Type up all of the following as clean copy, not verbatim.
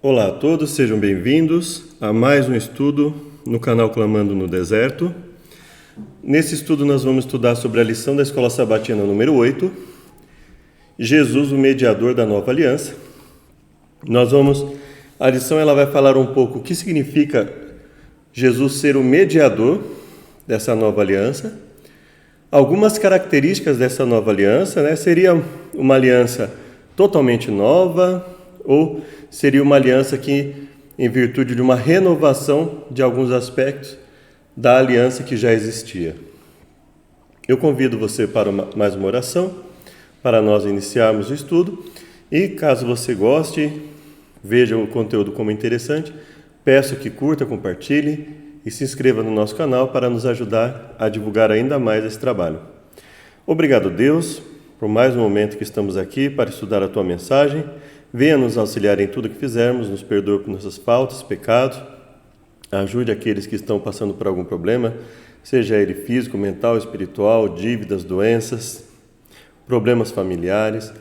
Olá a todos, sejam bem-vindos a mais um estudo no canal Clamando no Deserto. Nesse estudo nós vamos estudar sobre a lição da Escola Sabatina número 8, Jesus, o mediador da nova aliança. A lição ela vai falar um pouco o que significa Jesus ser o mediador dessa nova aliança. Algumas características dessa nova aliança, seria uma aliança totalmente nova ou seria uma aliança que, em virtude de uma renovação de alguns aspectos da aliança que já existia. Eu convido você para mais uma oração, para nós iniciarmos o estudo. E caso você goste, veja o conteúdo como interessante, peço que curta, compartilhe e se inscreva no nosso canal para nos ajudar a divulgar ainda mais esse trabalho. Obrigado, Deus, por mais um momento que estamos aqui para estudar a Tua mensagem. Venha nos auxiliar em tudo que fizermos, nos perdoe por nossas faltas, pecados, ajude aqueles que estão passando por algum problema, seja ele físico, mental, espiritual, dívidas, doenças, problemas familiares.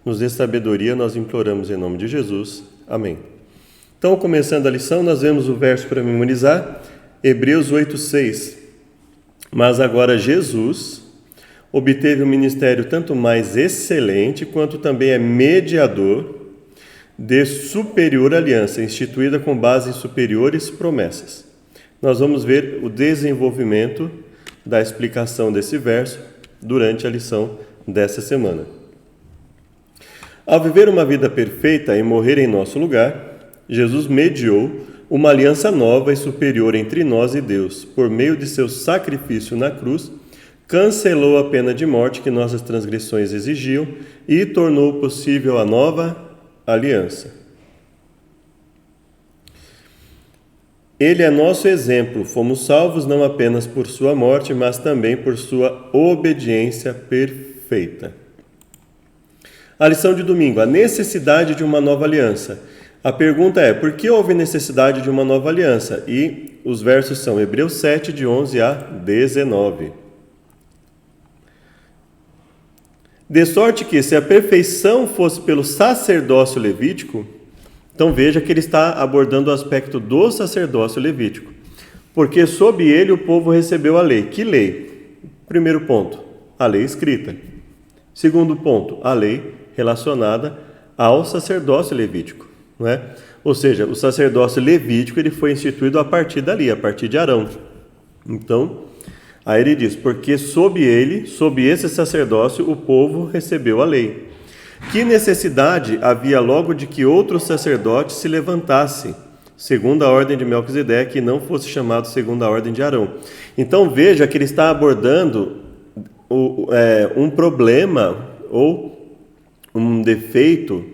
Nos dê sabedoria, nós imploramos em nome de Jesus. Amém. Então, começando a lição, nós vemos o verso para memorizar, Hebreus 8:6. Mas agora Jesus obteve um ministério tanto mais excelente, quanto também é mediador de superior aliança, instituída com base em superiores promessas. Nós vamos ver o desenvolvimento da explicação desse verso durante a lição dessa semana. Ao viver uma vida perfeita e morrer em nosso lugar, Jesus mediou uma aliança nova e superior entre nós e Deus. Por meio de seu sacrifício na cruz, cancelou a pena de morte que nossas transgressões exigiam e tornou possível a nova aliança. Ele é nosso exemplo. Fomos salvos não apenas por sua morte, mas também por sua obediência perfeita. A lição de domingo, a necessidade de uma nova aliança. A pergunta é, por que houve necessidade de uma nova aliança? E os versos são Hebreus 7, de 11 a 19. De sorte que, se a perfeição fosse pelo sacerdócio levítico, então veja que ele está abordando o aspecto do sacerdócio levítico, porque sob ele o povo recebeu a lei. Que lei? Primeiro ponto, a lei escrita. Segundo ponto, a lei relacionada ao sacerdócio levítico, não é? Ou seja, o sacerdócio levítico ele foi instituído a partir dali, a partir de Arão. Então, aí ele diz, porque sob esse sacerdócio, o povo recebeu a lei. Que necessidade havia logo de que outro sacerdote se levantasse, segundo a ordem de Melquisedeque, e não fosse chamado segundo a ordem de Arão? Então veja que ele está abordando um problema ou um defeito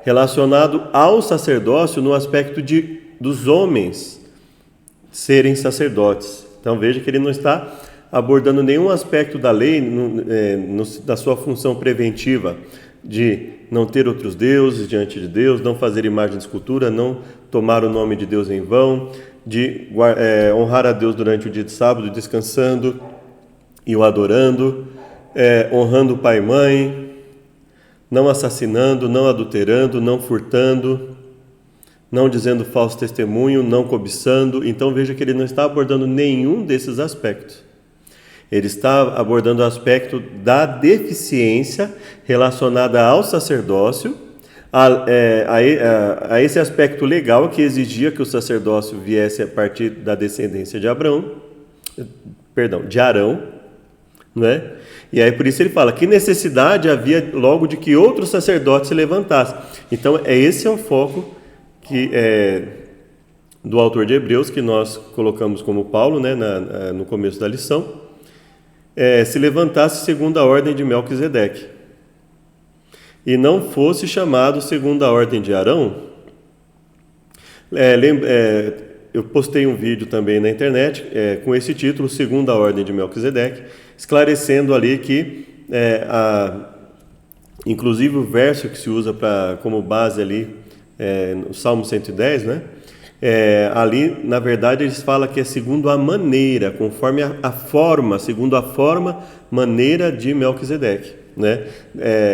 relacionado ao sacerdócio no aspecto dos homens serem sacerdotes. Então veja que ele não está abordando nenhum aspecto da lei da sua função preventiva de não ter outros deuses diante de Deus, não fazer imagem de escultura, não tomar o nome de Deus em vão, de honrar a Deus durante o dia de sábado, descansando e o adorando, honrando o pai e mãe, não assassinando, não adulterando, não furtando, não dizendo falso testemunho, não cobiçando. Então veja que ele não está abordando nenhum desses aspectos. Ele está abordando o aspecto da deficiência relacionada ao sacerdócio, a esse aspecto legal que exigia que o sacerdócio viesse a partir da descendência de Arão, não é? E aí por isso ele fala, que necessidade havia logo de que outro sacerdote se levantasse. Então esse é o foco do autor de Hebreus, que nós colocamos como Paulo, no começo da lição, se levantasse segundo a ordem de Melquisedeque e não fosse chamado segundo a ordem de Arão. Eu postei um vídeo também na internet com esse título, segundo a ordem de Melquisedeque, esclarecendo ali que inclusive o verso que se usa como base ali no Salmo 110, ali, na verdade, eles falam que é segundo a maneira, conforme a forma, segundo a forma, maneira de Melquisedeque,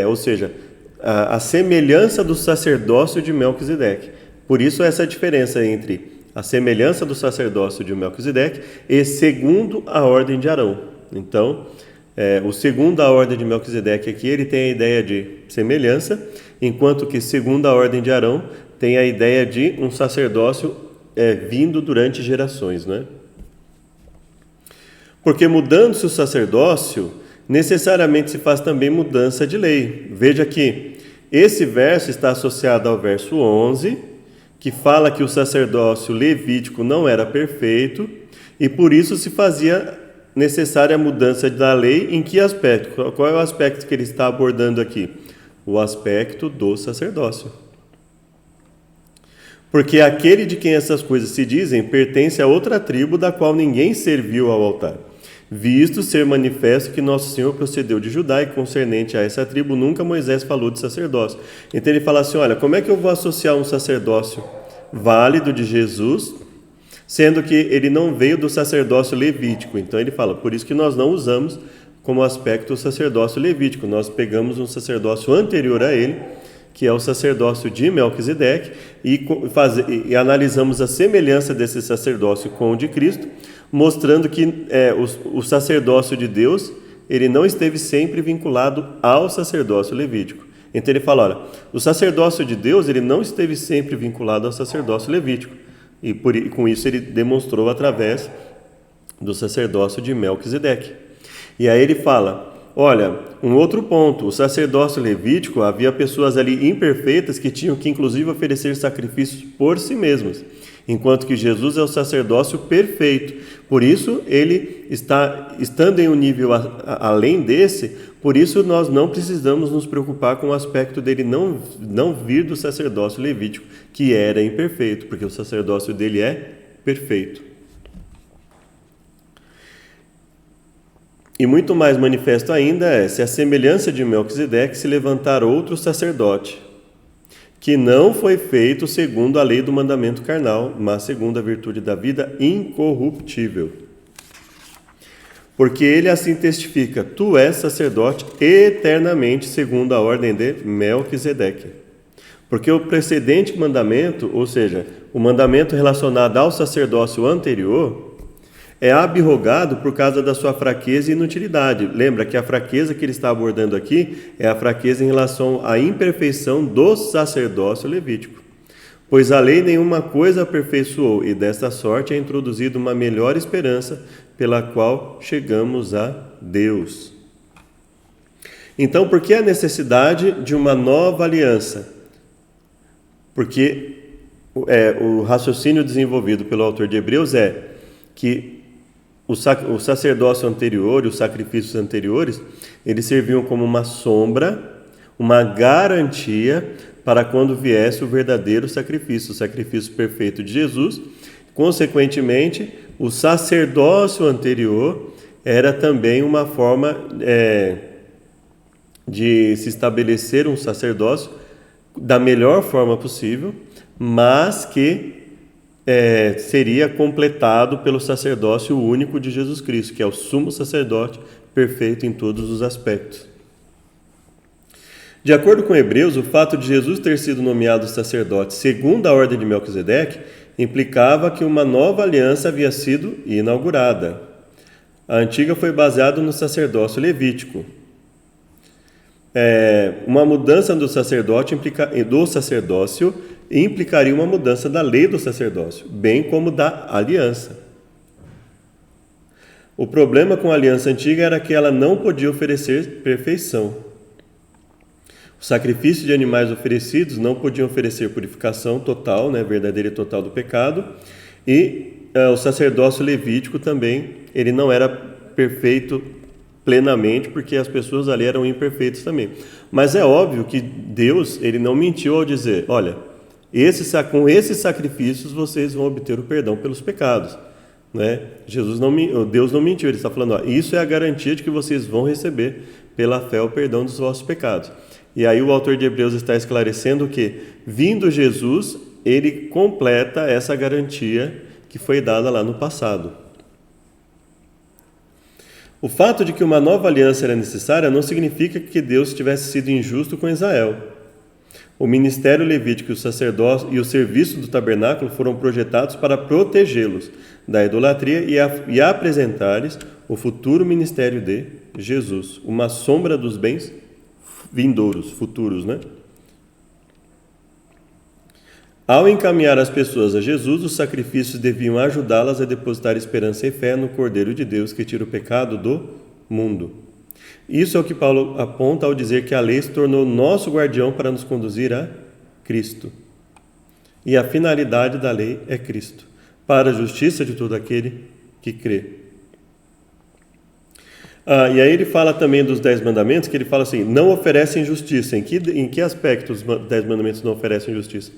ou seja, a semelhança do sacerdócio de Melquisedeque. Por isso essa diferença entre a semelhança do sacerdócio de Melquisedeque e segundo a ordem de Arão. Então, o segundo a ordem de Melquisedeque aqui, ele tem a ideia de semelhança, enquanto que segundo a ordem de Arão tem a ideia de um sacerdócio vindo durante gerações, né? Porque mudando-se o sacerdócio, necessariamente se faz também mudança de lei. Veja que esse verso está associado ao verso 11, que fala que o sacerdócio levítico não era perfeito e por isso se fazia necessária a mudança da lei. Em que aspecto? Qual é o aspecto que ele está abordando aqui? O aspecto do sacerdócio. Porque aquele de quem essas coisas se dizem pertence a outra tribo da qual ninguém serviu ao altar, visto ser manifesto que nosso Senhor procedeu de Judá e concernente a essa tribo nunca Moisés falou de sacerdócio. Então ele fala assim, olha, como é que eu vou associar um sacerdócio válido de Jesus, sendo que ele não veio do sacerdócio levítico? Então ele fala, por isso que nós não usamos como aspecto o sacerdócio levítico, nós pegamos um sacerdócio anterior a ele, que é o sacerdócio de Melquisedeque, e analisamos a semelhança desse sacerdócio com o de Cristo, mostrando que o sacerdócio de Deus ele não esteve sempre vinculado ao sacerdócio levítico. Então ele fala, olha, o sacerdócio de Deus ele não esteve sempre vinculado ao sacerdócio levítico, e com isso ele demonstrou através do sacerdócio de Melquisedeque. E aí ele fala, olha, um outro ponto, o sacerdócio levítico, havia pessoas ali imperfeitas que tinham que inclusive oferecer sacrifícios por si mesmas, enquanto que Jesus é o sacerdócio perfeito. Por isso, ele está estando em um nível além desse, por isso nós não precisamos nos preocupar com o aspecto dele não vir do sacerdócio levítico, que era imperfeito, porque o sacerdócio dele é perfeito. E muito mais manifesto ainda é, se a semelhança de Melquisedeque se levantar outro sacerdote, que não foi feito segundo a lei do mandamento carnal, mas segundo a virtude da vida incorruptível. Porque ele assim testifica, tu és sacerdote eternamente segundo a ordem de Melquisedeque. Porque o precedente mandamento, ou seja, o mandamento relacionado ao sacerdócio anterior, é abrogado por causa da sua fraqueza e inutilidade. Lembra que a fraqueza que ele está abordando aqui é a fraqueza em relação à imperfeição do sacerdócio levítico. Pois a lei nenhuma coisa aperfeiçoou, e desta sorte é introduzida uma melhor esperança, pela qual chegamos a Deus. Então, por que a necessidade de uma nova aliança? Porque o raciocínio desenvolvido pelo autor de Hebreus é que o sacerdócio anterior e os sacrifícios anteriores, eles serviam como uma sombra, uma garantia para quando viesse o verdadeiro sacrifício, o sacrifício perfeito de Jesus. Consequentemente, o sacerdócio anterior era também uma forma de se estabelecer um sacerdócio da melhor forma possível, mas que seria completado pelo sacerdócio único de Jesus Cristo, que é o sumo sacerdote perfeito em todos os aspectos. De acordo com Hebreus, o fato de Jesus ter sido nomeado sacerdote segundo a ordem de Melquisedeque implicava que uma nova aliança havia sido inaugurada. A antiga foi baseada no sacerdócio levítico. Uma mudança do sacerdócio implicaria uma mudança da lei do sacerdócio, bem como da aliança. O problema com a aliança antiga era que ela não podia oferecer perfeição. O sacrifício de animais oferecidos não podiam oferecer purificação total, verdadeira e total do pecado, e o sacerdócio levítico também, ele não era perfeito plenamente, porque as pessoas ali eram imperfeitas também. Mas é óbvio que Deus, ele não mentiu ao dizer, olha, com esses sacrifícios vocês vão obter o perdão pelos pecados. Deus não mentiu, ele está falando, isso é a garantia de que vocês vão receber pela fé o perdão dos vossos pecados. E aí o autor de Hebreus está esclarecendo que, vindo Jesus, ele completa essa garantia que foi dada lá no passado. O fato de que uma nova aliança era necessária não significa que Deus tivesse sido injusto com Israel. O ministério levítico e o sacerdócio e o serviço do tabernáculo foram projetados para protegê-los da idolatria e apresentar-lhes o futuro ministério de Jesus, uma sombra dos bens vindouros, futuros, né? Ao encaminhar as pessoas a Jesus, os sacrifícios deviam ajudá-las a depositar esperança e fé no Cordeiro de Deus que tira o pecado do mundo. Isso é o que Paulo aponta ao dizer que a lei se tornou nosso guardião para nos conduzir a Cristo. E a finalidade da lei é Cristo, para a justiça de todo aquele que crê. E aí ele fala também dos 10 mandamentos, que ele fala assim, não oferecem justiça. Em que aspecto os 10 mandamentos não oferecem justiça?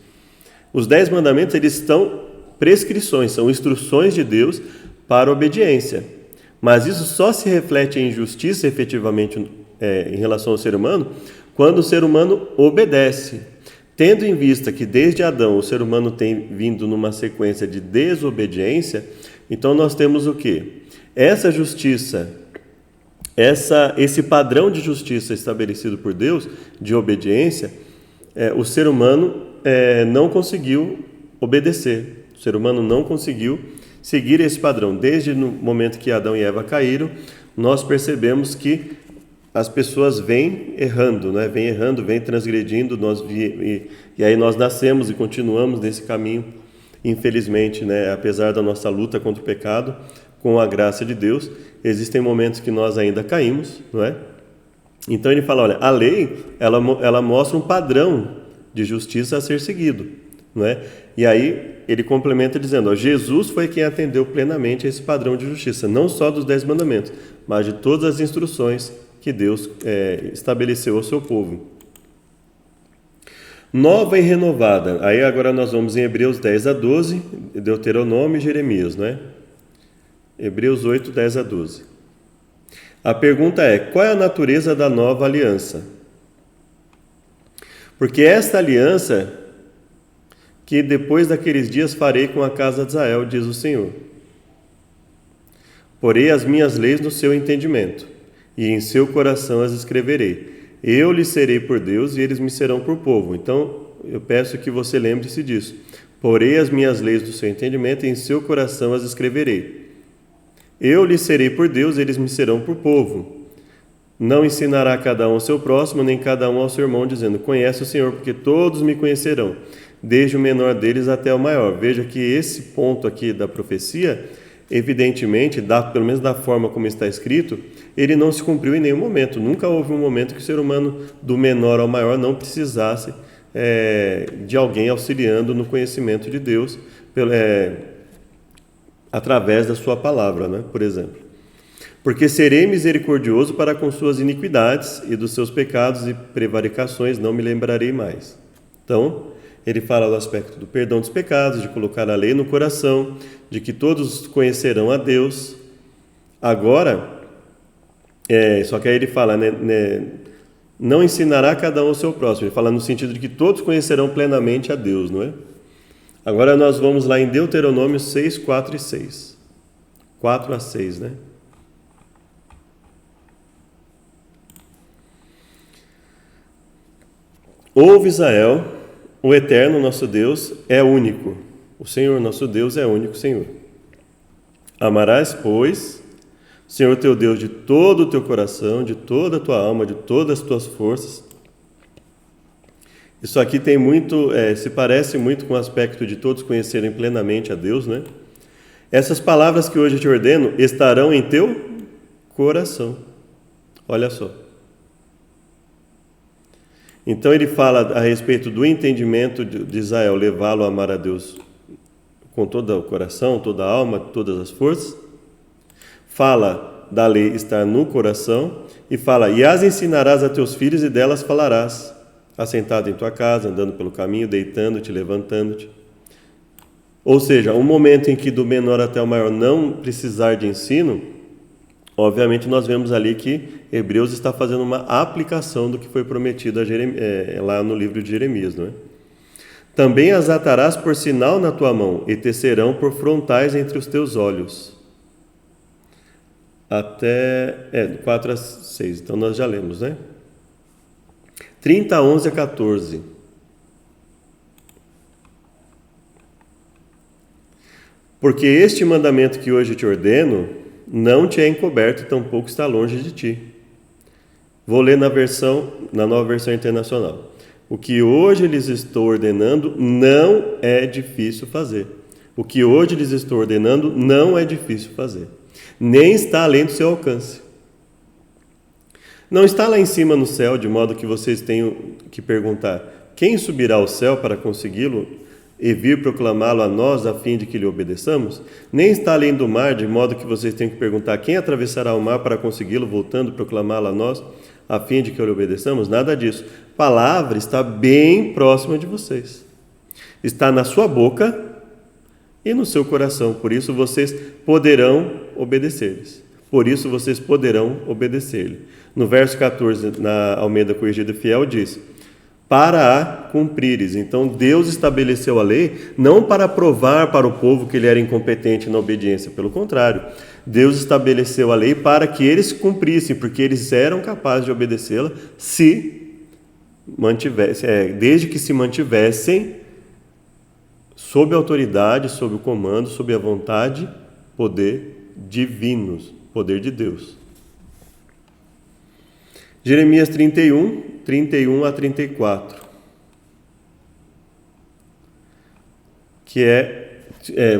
Os 10 mandamentos, eles estão prescrições, são instruções de Deus para obediência. Mas isso só se reflete em justiça, efetivamente, em relação ao ser humano, quando o ser humano obedece. Tendo em vista que desde Adão o ser humano tem vindo numa sequência de desobediência, então nós temos o quê? Essa justiça, esse padrão de justiça estabelecido por Deus, de obediência, o ser humano não conseguiu obedecer. O ser humano não conseguiu seguir esse padrão. Desde o momento que Adão e Eva caíram, nós percebemos que as pessoas vêm errando, né? Vêm transgredindo, e aí nós nascemos e continuamos nesse caminho, infelizmente, né? Apesar da nossa luta contra o pecado, com a graça de Deus, existem momentos que nós ainda caímos, não é? Então ele fala, olha, a lei, ela mostra um padrão de justiça a ser seguido, não é? E aí ele complementa dizendo, ó, Jesus foi quem atendeu plenamente a esse padrão de justiça, não só dos 10 mandamentos, mas de todas as instruções que Deus estabeleceu ao seu povo. Nova e renovada. Aí agora nós vamos em Hebreus 10 a 12, Deuteronômio e Jeremias, não é? Hebreus 8, 10 a 12. A pergunta é, qual é a natureza da nova aliança? Porque esta aliança que depois daqueles dias farei com a casa de Israel, diz o Senhor. Porei as minhas leis no seu entendimento, e em seu coração as escreverei. Eu lhes serei por Deus, e eles me serão por povo. Então, eu peço que você lembre-se disso. Porei as minhas leis no seu entendimento, e em seu coração as escreverei. Eu lhes serei por Deus, e eles me serão por povo. Não ensinará cada um ao seu próximo, nem cada um ao seu irmão, dizendo, conhece o Senhor, porque todos me conhecerão, desde o menor deles até o maior. Veja que esse ponto aqui da profecia, evidentemente, pelo menos da forma como está escrito, ele não se cumpriu em nenhum momento. Nunca houve um momento que o ser humano, do menor ao maior, não precisasse de alguém auxiliando no conhecimento de Deus, através da sua palavra, né? Por exemplo. Porque serei misericordioso para com suas iniquidades, e dos seus pecados e prevaricações não me lembrarei mais. Então, ele fala do aspecto do perdão dos pecados, de colocar a lei no coração, de que todos conhecerão a Deus. Agora, só que aí ele fala, não ensinará cada um ao seu próximo. Ele fala no sentido de que todos conhecerão plenamente a Deus, não é? Agora nós vamos lá em Deuteronômio 6, 4 e 6. 4 a 6, né? Ouve Israel, o Eterno nosso Deus é único. O Senhor nosso Deus é único Senhor. Amarás, pois, o Senhor teu Deus de todo o teu coração, de toda a tua alma, de todas as tuas forças. Isso aqui tem muito, se parece muito com o aspecto de todos conhecerem plenamente a Deus, né? Essas palavras que hoje eu te ordeno estarão em teu coração. Olha só. Então ele fala a respeito do entendimento de Israel, levá-lo a amar a Deus com todo o coração, toda a alma, todas as forças. Fala da lei estar no coração e fala, e as ensinarás a teus filhos e delas falarás, assentado em tua casa, andando pelo caminho, deitando-te, levantando-te. Ou seja, um momento em que do menor até o maior não precisar de ensino, obviamente nós vemos ali que Hebreus está fazendo uma aplicação do que foi prometido a lá no livro de Jeremias, não é? Também as atarás por sinal na tua mão e tecerão por frontais entre os teus olhos. Até 4 a 6, então nós já lemos, né? 30, 11 a 14. Porque este mandamento que hoje te ordeno não te é encoberto e tampouco está longe de ti. Vou ler na nova versão internacional. O que hoje lhes estou ordenando não é difícil fazer. O que hoje lhes estou ordenando não é difícil fazer. Nem está além do seu alcance. Não está lá em cima no céu, de modo que vocês tenham que perguntar: quem subirá ao céu para consegui-lo e vir proclamá-lo a nós, a fim de que lhe obedeçamos? Nem está além do mar, de modo que vocês tenham que perguntar: quem atravessará o mar para consegui-lo, voltando e proclamá-lo a nós, a fim de que lhe obedeçamos? Nada disso. A palavra está bem próxima de vocês. Está na sua boca e no seu coração. Por isso vocês poderão obedecer-lhes. Por isso vocês poderão obedecer-lhe. No verso 14, na Almeida Corrigida Fiel, diz: para a cumprires. Então Deus estabeleceu a lei não para provar para o povo que ele era incompetente na obediência. Pelo contrário, Deus estabeleceu a lei para que eles cumprissem, porque eles eram capazes de obedecê-la desde que se mantivessem sob a autoridade, sob o comando, sob a vontade, poder divinos, poder de Deus. Jeremias 31 a 34, que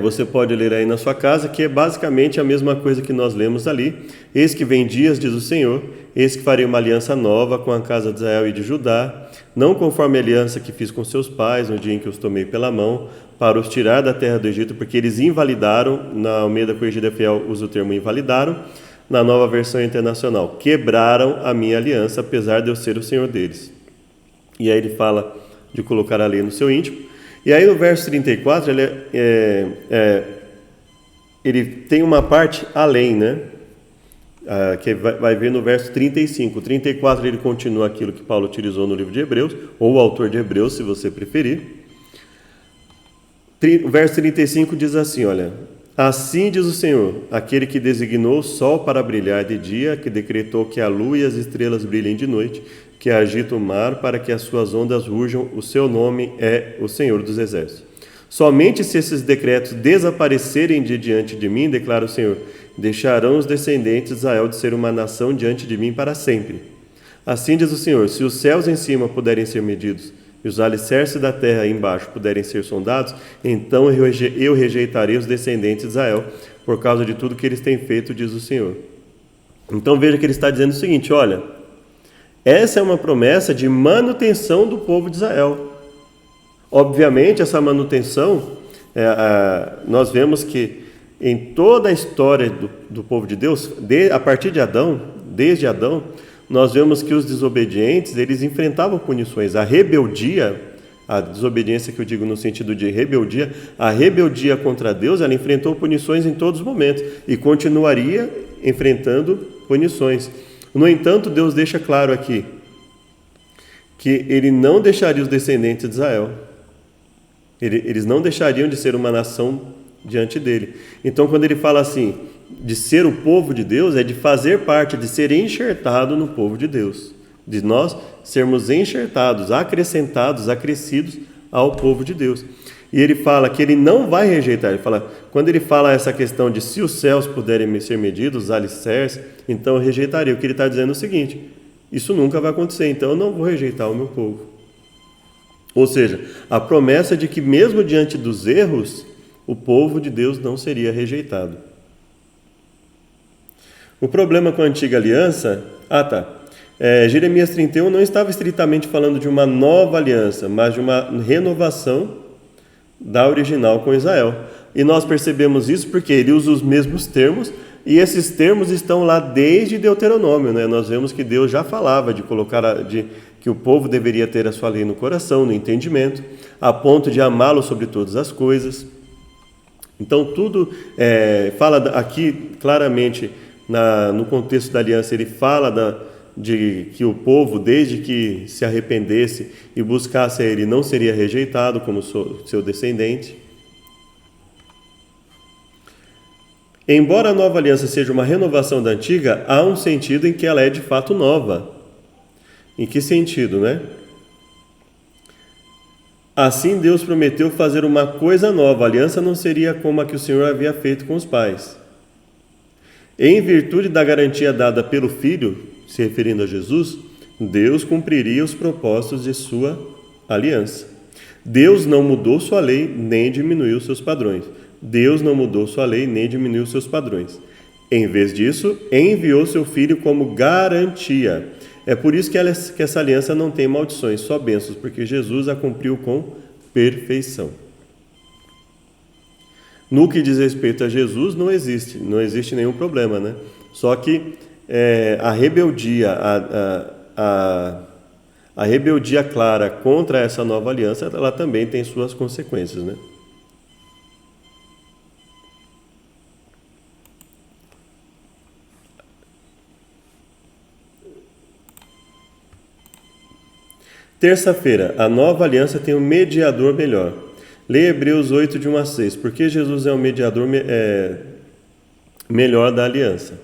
você pode ler aí na sua casa, que é basicamente a mesma coisa que nós lemos ali. Eis que vem dias, diz o Senhor, eis que farei uma aliança nova com a casa de Israel e de Judá, não conforme a aliança que fiz com seus pais no dia em que os tomei pela mão, para os tirar da terra do Egito, porque eles invalidaram. Na Almeida Corrigida Fiel usa o termo invalidaram. Na nova versão internacional, quebraram a minha aliança, apesar de eu ser o Senhor deles. E aí ele fala de colocar a lei no seu íntimo. E aí no verso 34, ele tem uma parte além, né? Que vai ver no verso 35. O 34 ele continua aquilo que Paulo utilizou no livro de Hebreus, ou o autor de Hebreus, se você preferir. O verso 35 diz assim, olha: assim diz o Senhor, aquele que designou o sol para brilhar de dia, que decretou que a lua e as estrelas brilhem de noite, que agita o mar para que as suas ondas rujam, o seu nome é o Senhor dos Exércitos. Somente se esses decretos desaparecerem de diante de mim, declara o Senhor, deixarão os descendentes de Israel de ser uma nação diante de mim para sempre. Assim diz o Senhor, se os céus em cima puderem ser medidos, e os alicerces da terra embaixo puderem ser sondados, então eu rejeitarei os descendentes de Israel, por causa de tudo que eles têm feito, diz o Senhor. Então veja que ele está dizendo o seguinte, olha, essa é uma promessa de manutenção do povo de Israel. Obviamente, essa manutenção, nós vemos que em toda a história do povo de Deus, a partir de Adão, desde Adão, nós vemos que os desobedientes, eles enfrentavam punições. A rebeldia, a desobediência que eu digo no sentido de rebeldia, a rebeldia contra Deus, ela enfrentou punições em todos os momentos e continuaria enfrentando punições. No entanto, Deus deixa claro aqui que ele não deixaria os descendentes de Israel. Eles não deixariam de ser uma nação diante dele. Então, quando ele fala assim, de ser o povo de Deus, é de fazer parte, de ser enxertado no povo de Deus, de nós sermos enxertados, acrescentados, acrescidos ao povo de Deus. E ele fala que ele não vai rejeitar. Quando ele fala essa questão de se os céus puderem ser medidos, os alicerces, então eu rejeitaria. O que ele está dizendo é o seguinte, isso nunca vai acontecer, então eu não vou rejeitar o meu povo. Ou seja, a promessa de que mesmo diante dos erros, o povo de Deus não seria rejeitado. O problema com a antiga aliança... Jeremias 31 não estava estritamente falando de uma nova aliança, mas de uma renovação da original com Israel. E nós percebemos isso porque ele usa os mesmos termos, e esses termos estão lá desde Deuteronômio, né? Nós vemos que Deus já falava de que o povo deveria ter a sua lei no coração, no entendimento, a ponto de amá-lo sobre todas as coisas. Então tudo fala aqui claramente, no contexto da aliança, ele fala de que o povo, desde que se arrependesse e buscasse a ele, não seria rejeitado como seu descendente. Embora a nova aliança seja uma renovação da antiga, há um sentido em que ela é de fato nova. Em que sentido, né? Assim Deus prometeu fazer uma coisa nova. A aliança não seria como a que o Senhor havia feito com os pais. Em virtude da garantia dada pelo Filho, se referindo a Jesus, Deus cumpriria os propósitos de sua aliança. Deus não mudou sua lei, nem diminuiu seus padrões. Deus não mudou sua lei, nem diminuiu seus padrões. Em vez disso, enviou seu Filho como garantia. É por isso que essa aliança não tem maldições, só bênçãos, porque Jesus a cumpriu com perfeição. No que diz respeito a Jesus, não existe nenhum problema, né? Só que a rebeldia, a rebeldia clara contra essa nova aliança, ela também tem suas consequências, né? Terça-feira, a nova aliança tem um mediador melhor. Leia Hebreus 8, de 1 a 6. Porque Jesus é o mediador melhor da aliança.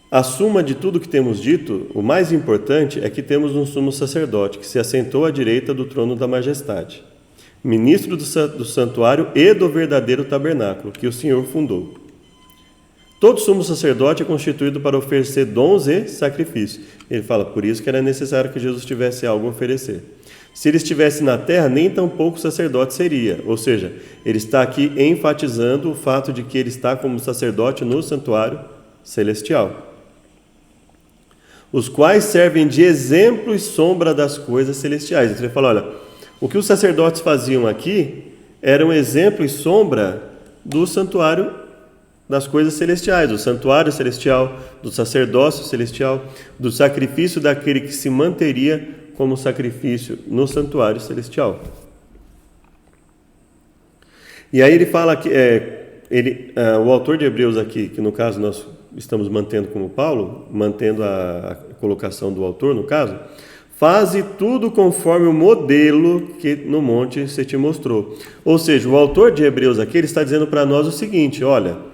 A suma de tudo que temos dito, o mais importante é que temos um sumo sacerdote que se assentou à direita do trono da majestade, ministro do santuário e do verdadeiro tabernáculo que o Senhor fundou. Todo sumo sacerdote é constituído para oferecer dons e sacrifícios. Ele fala, por isso que era necessário que Jesus tivesse algo a oferecer. Se ele estivesse na terra, nem tão pouco sacerdote seria. Ou seja, ele está aqui enfatizando o fato de que ele está como sacerdote no santuário celestial, os quais servem de exemplo e sombra das coisas celestiais. Então ele fala, olha, o que os sacerdotes faziam aqui era um exemplo e sombra do santuário das coisas celestiais, do santuário celestial, do sacerdócio celestial, do sacrifício daquele que se manteria como sacrifício no santuário celestial. E aí ele fala que o autor de Hebreus aqui, que no caso nós estamos mantendo como Paulo, mantendo a colocação do autor no caso, faze tudo conforme o modelo que no monte se te mostrou. Ou seja, o autor de Hebreus aqui ele está dizendo para nós o seguinte, olha,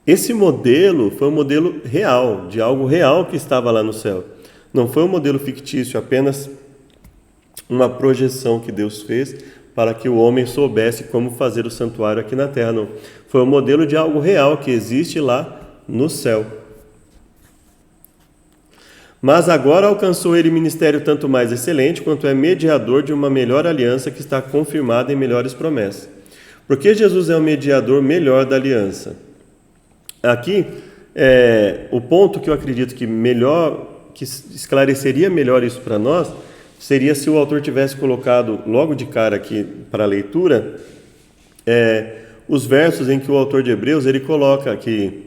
esse modelo foi um modelo real, de algo real que estava lá no céu. Não foi um modelo fictício, apenas uma projeção que Deus fez para que o homem soubesse como fazer o santuário aqui na terra. Não. Foi um modelo de algo real que existe lá no céu. Mas agora alcançou ele ministério tanto mais excelente, quanto é mediador de uma melhor aliança que está confirmada em melhores promessas. Porque Jesus é o mediador melhor da aliança. Aqui, o ponto que eu acredito que esclareceria melhor isso para nós, seria se o autor tivesse colocado logo de cara aqui para a leitura, os versos em que o autor de Hebreus, ele coloca que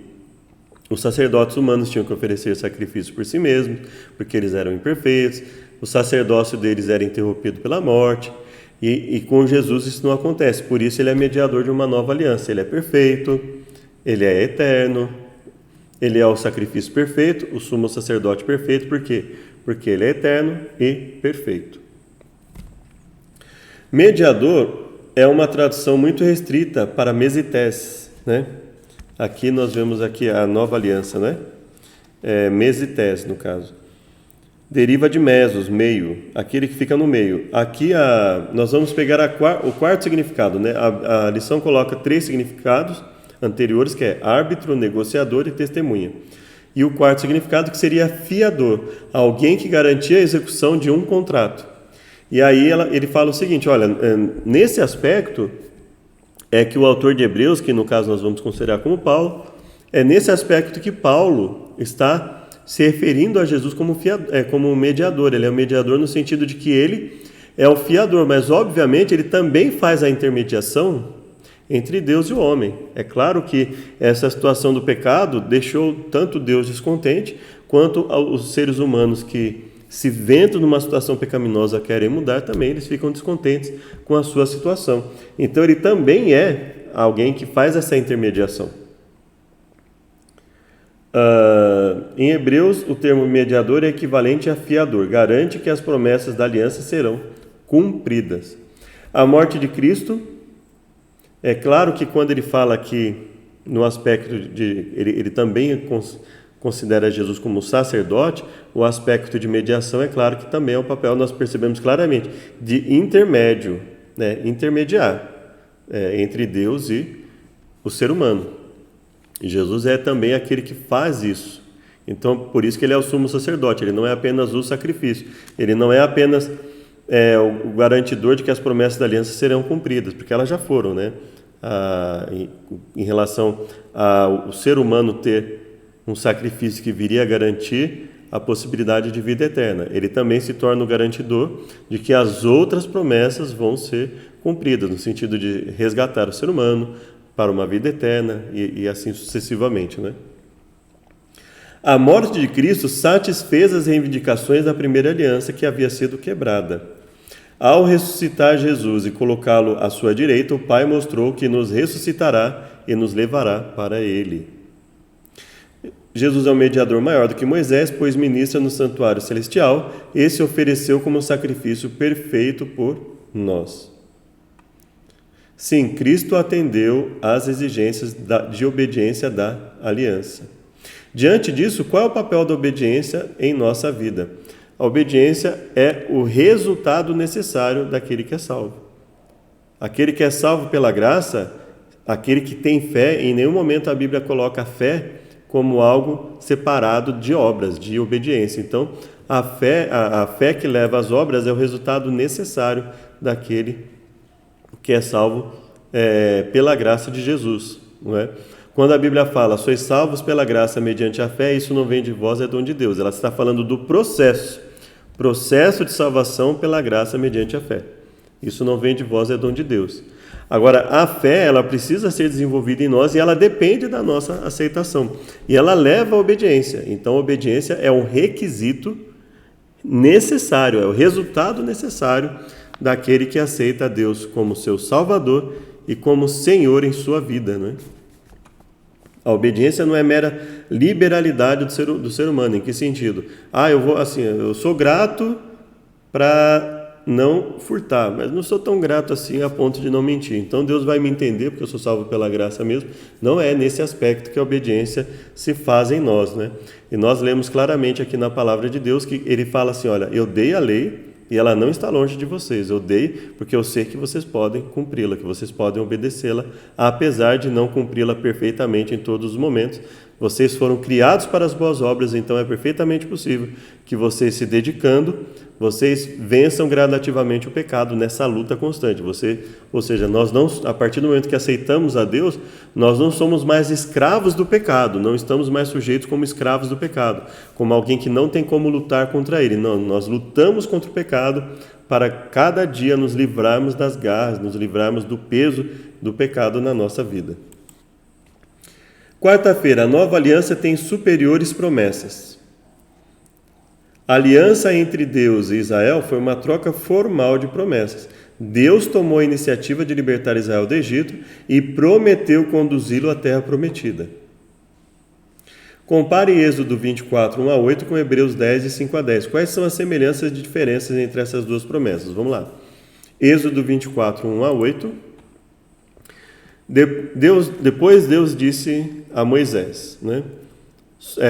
os sacerdotes humanos tinham que oferecer sacrifício por si mesmos, porque eles eram imperfeitos, o sacerdócio deles era interrompido pela morte, e com Jesus isso não acontece, por isso ele é mediador de uma nova aliança, ele é perfeito, ele é eterno, ele é o sacrifício perfeito, o sumo sacerdote perfeito, por quê? Porque ele é eterno e perfeito. Mediador é uma tradução muito restrita para mesités, né? Aqui nós vemos aqui a nova aliança, né? Mesités, no caso. Deriva de mesos, meio, aquele que fica no meio. Aqui nós vamos pegar o quarto significado, né? A lição coloca 3 significados anteriores, que é árbitro, negociador e testemunha. E o quarto significado que seria fiador, alguém que garantia a execução de um contrato. E aí ele fala o seguinte, olha, nesse aspecto é que o autor de Hebreus, que no caso nós vamos considerar como Paulo, é nesse aspecto que Paulo está se referindo a Jesus como mediador. Ele é o mediador no sentido de que ele é o fiador, mas obviamente ele também faz a intermediação entre Deus e o homem. É claro que essa situação do pecado deixou tanto Deus descontente, quanto os seres humanos que, se vendo numa situação pecaminosa, querem mudar, também eles ficam descontentes com a sua situação. Então ele também é alguém que faz essa intermediação. Em Hebreus, o termo mediador é equivalente a fiador, garante que as promessas da aliança serão cumpridas. A morte de Cristo, é claro que quando ele fala aqui no aspecto de ele também considera Jesus como sacerdote, o aspecto de mediação é claro que também é um papel, nós percebemos claramente, de intermédio, né? Intermediar entre Deus e o ser humano. E Jesus é também aquele que faz isso. Então, por isso que ele é o sumo sacerdote, ele não é apenas o sacrifício, ele não é apenas o garantidor de que as promessas da aliança serão cumpridas, porque elas já foram, né? Em relação ao ser humano ter um sacrifício que viria a garantir a possibilidade de vida eterna. Ele também se torna o garantidor de que as outras promessas vão ser cumpridas, no sentido de resgatar o ser humano para uma vida eterna e assim sucessivamente, né? A morte de Cristo satisfez as reivindicações da primeira aliança que havia sido quebrada. Ao ressuscitar Jesus e colocá-lo à sua direita, o Pai mostrou que nos ressuscitará e nos levará para Ele. Jesus é um mediador maior do que Moisés, pois ministra no santuário celestial e se ofereceu como sacrifício perfeito por nós. Sim, Cristo atendeu às exigências de obediência da aliança. Diante disso, qual é o papel da obediência em nossa vida? A obediência é o resultado necessário daquele que é salvo. Aquele que é salvo pela graça, aquele que tem fé, em nenhum momento a Bíblia coloca a fé como algo separado de obras, de obediência. Então, a fé que leva às obras é o resultado necessário daquele que é salvo pela graça de Jesus, não é? Quando a Bíblia fala, sois salvos pela graça mediante a fé, isso não vem de vós, é dom de Deus. Ela está falando do processo de salvação pela graça mediante a fé. Isso não vem de vós, é dom de Deus. Agora, a fé, ela precisa ser desenvolvida em nós e ela depende da nossa aceitação. E ela leva à obediência. Então, a obediência é um requisito necessário, é o resultado necessário daquele que aceita a Deus como seu Salvador e como Senhor em sua vida, não é? A obediência não é mera liberalidade do ser humano. Em que sentido? Eu sou grato para não furtar, mas não sou tão grato assim a ponto de não mentir. Então Deus vai me entender, porque eu sou salvo pela graça mesmo. Não é nesse aspecto que a obediência se faz em nós, né? E nós lemos claramente aqui na palavra de Deus que ele fala assim, olha, eu dei a lei e ela não está longe de vocês. Eu dei porque eu sei que vocês podem cumpri-la, que vocês podem obedecê-la, apesar de não cumpri-la perfeitamente em todos os momentos. Vocês foram criados para as boas obras, então é perfeitamente possível que vocês, se dedicando, vocês vençam gradativamente o pecado nessa luta constante. Ou seja, nós não, a partir do momento que aceitamos a Deus, nós não somos mais escravos do pecado, não estamos mais sujeitos como escravos do pecado, como alguém que não tem como lutar contra ele. Não, nós lutamos contra o pecado para cada dia nos livrarmos das garras, nos livrarmos do peso do pecado na nossa vida. Quarta-feira, a nova aliança tem superiores promessas. A aliança entre Deus e Israel foi uma troca formal de promessas. Deus tomou a iniciativa de libertar Israel do Egito e prometeu conduzi-lo à terra prometida. Compare Êxodo 24, 1 a 8 com Hebreus 10, de 5 a 10. Quais são as semelhanças e diferenças entre essas duas promessas? Vamos lá. Êxodo 24, 1 a 8. Depois Deus disse a Moisés, né?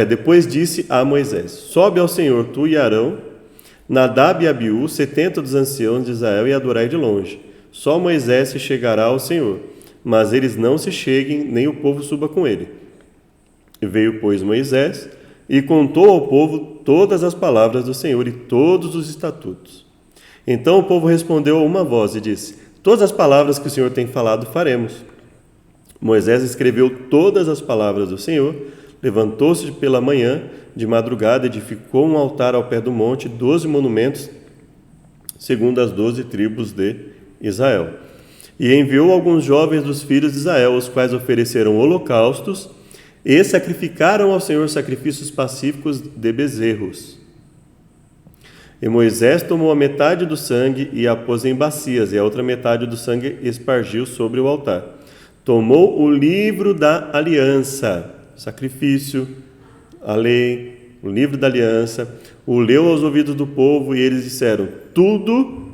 Depois disse a Moisés, sobe ao Senhor tu e Arão, Nadab e Abiú, 70 dos anciãos de Israel, e adorai de longe. Só Moisés se chegará ao Senhor, mas eles não se cheguem, nem o povo suba com ele. Veio, pois, Moisés e contou ao povo todas as palavras do Senhor e todos os estatutos. Então o povo respondeu a uma voz e disse, todas as palavras que o Senhor tem falado faremos. Moisés escreveu todas as palavras do Senhor, levantou-se pela manhã, de madrugada, edificou um altar ao pé do monte, 12 monumentos, segundo as 12 tribos de Israel. E enviou alguns jovens dos filhos de Israel, os quais ofereceram holocaustos e sacrificaram ao Senhor sacrifícios pacíficos de bezerros. E Moisés tomou a metade do sangue e a pôs em bacias, e a outra metade do sangue espargiu sobre o altar. Tomou o livro da aliança, sacrifício, a lei, o livro da aliança, o leu aos ouvidos do povo, e eles disseram, tudo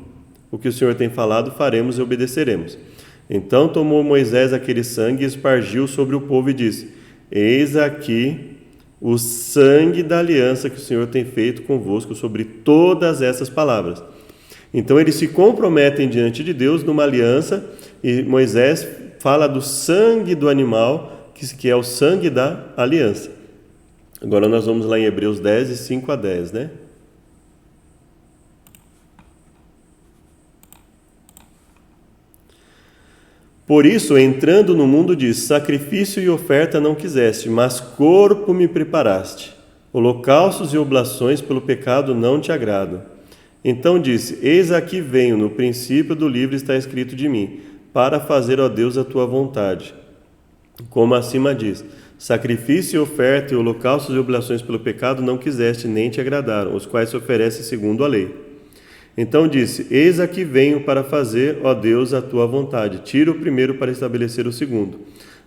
o que o Senhor tem falado faremos e obedeceremos. Então tomou Moisés aquele sangue e espargiu sobre o povo e disse, eis aqui o sangue da aliança que o Senhor tem feito convosco sobre todas essas palavras. Então eles se comprometem diante de Deus numa aliança, e Moisés fala do sangue do animal, que é o sangue da aliança. Agora nós vamos lá em Hebreus 10, 5 a 10, né? Por isso, entrando no mundo diz, sacrifício e oferta não quiseste, mas corpo me preparaste. Holocaustos e oblações pelo pecado não te agradam. Então disse, eis aqui venho, no princípio do livro está escrito de mim, para fazer, ó Deus, a tua vontade. Como acima diz, sacrifício e oferta e holocaustos e oblações pelo pecado não quiseste, nem te agradaram, os quais se oferecem segundo a lei. Então disse, eis aqui venho para fazer, ó Deus, a tua vontade. Tira o primeiro para estabelecer o segundo,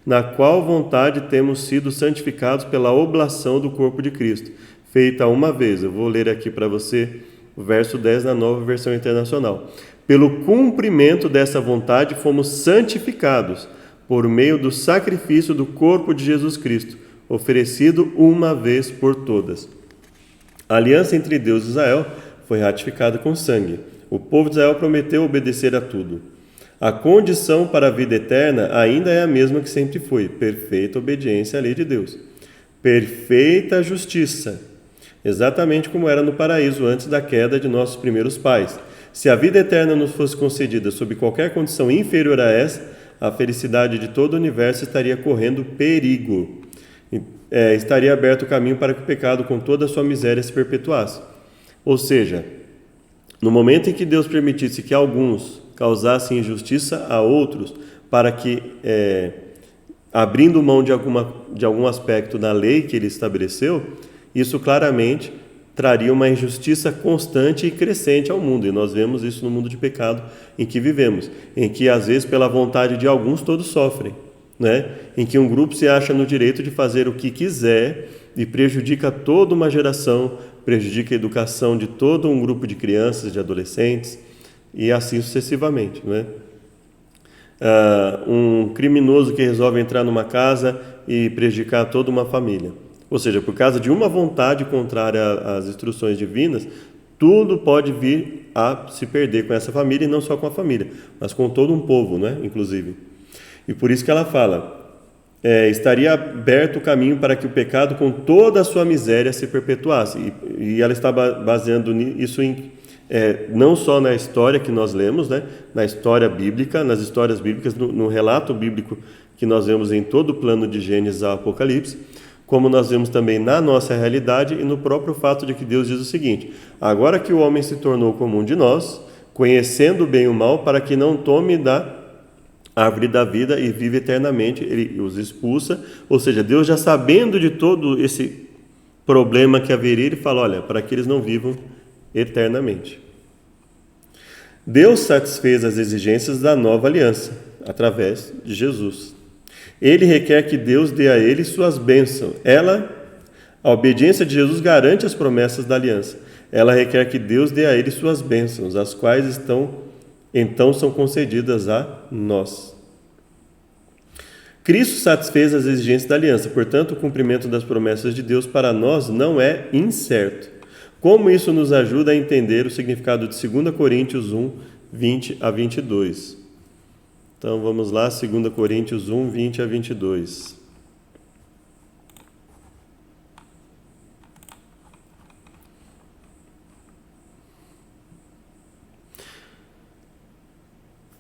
na qual vontade temos sido santificados pela oblação do corpo de Cristo, feita uma vez. Eu vou ler aqui para você o verso 10 na Nova Versão Internacional. Pelo cumprimento dessa vontade fomos santificados, por meio do sacrifício do corpo de Jesus Cristo, oferecido uma vez por todas. A aliança entre Deus e Israel foi ratificada com sangue. O povo de Israel prometeu obedecer a tudo. A condição para a vida eterna ainda é a mesma que sempre foi: perfeita obediência à lei de Deus. Perfeita justiça, exatamente como era no paraíso antes da queda de nossos primeiros pais. Se a vida eterna nos fosse concedida sob qualquer condição inferior a essa, a felicidade de todo o universo estaria correndo perigo. Estaria aberto o caminho para que o pecado com toda a sua miséria se perpetuasse. Ou seja, no momento em que Deus permitisse que alguns causassem injustiça a outros, para que, abrindo mão de algum aspecto da lei que ele estabeleceu, isso claramente traria uma injustiça constante e crescente ao mundo. E nós vemos isso no mundo de pecado em que vivemos, em que às vezes pela vontade de alguns todos sofrem, né? Em que um grupo se acha no direito de fazer o que quiser e prejudica toda uma geração, prejudica a educação de todo um grupo de crianças, de adolescentes, e assim sucessivamente, né? Um criminoso que resolve entrar numa casa e prejudicar toda uma família. Ou seja, por causa de uma vontade contrária às instruções divinas, tudo pode vir a se perder com essa família, e não só com a família, mas com todo um povo, né? Inclusive. E por isso que ela fala, estaria aberto o caminho para que o pecado com toda a sua miséria se perpetuasse. E ela está baseando isso não só na história que nós lemos, né? Na história bíblica, nas histórias bíblicas, no relato bíblico que nós vemos em todo o plano de Gênesis ao Apocalipse, como nós vemos também na nossa realidade e no próprio fato de que Deus diz o seguinte: agora que o homem se tornou como um de nós, conhecendo o bem e o mal, para que não tome da árvore da vida e vive eternamente, ele os expulsa. Ou seja, Deus, já sabendo de todo esse problema que haveria, ele fala, olha, para que eles não vivam eternamente. Deus satisfez as exigências da nova aliança através de Jesus. Ele requer que Deus dê a ele suas bênçãos. A obediência de Jesus garante as promessas da aliança. Ela requer que Deus dê a ele suas bênçãos, as quais então são concedidas a nós. Cristo satisfez as exigências da aliança, portanto, o cumprimento das promessas de Deus para nós não é incerto. Como isso nos ajuda a entender o significado de 2 Coríntios 1, 20 a 22? Então vamos lá, 2 Coríntios 1, 20 a 22.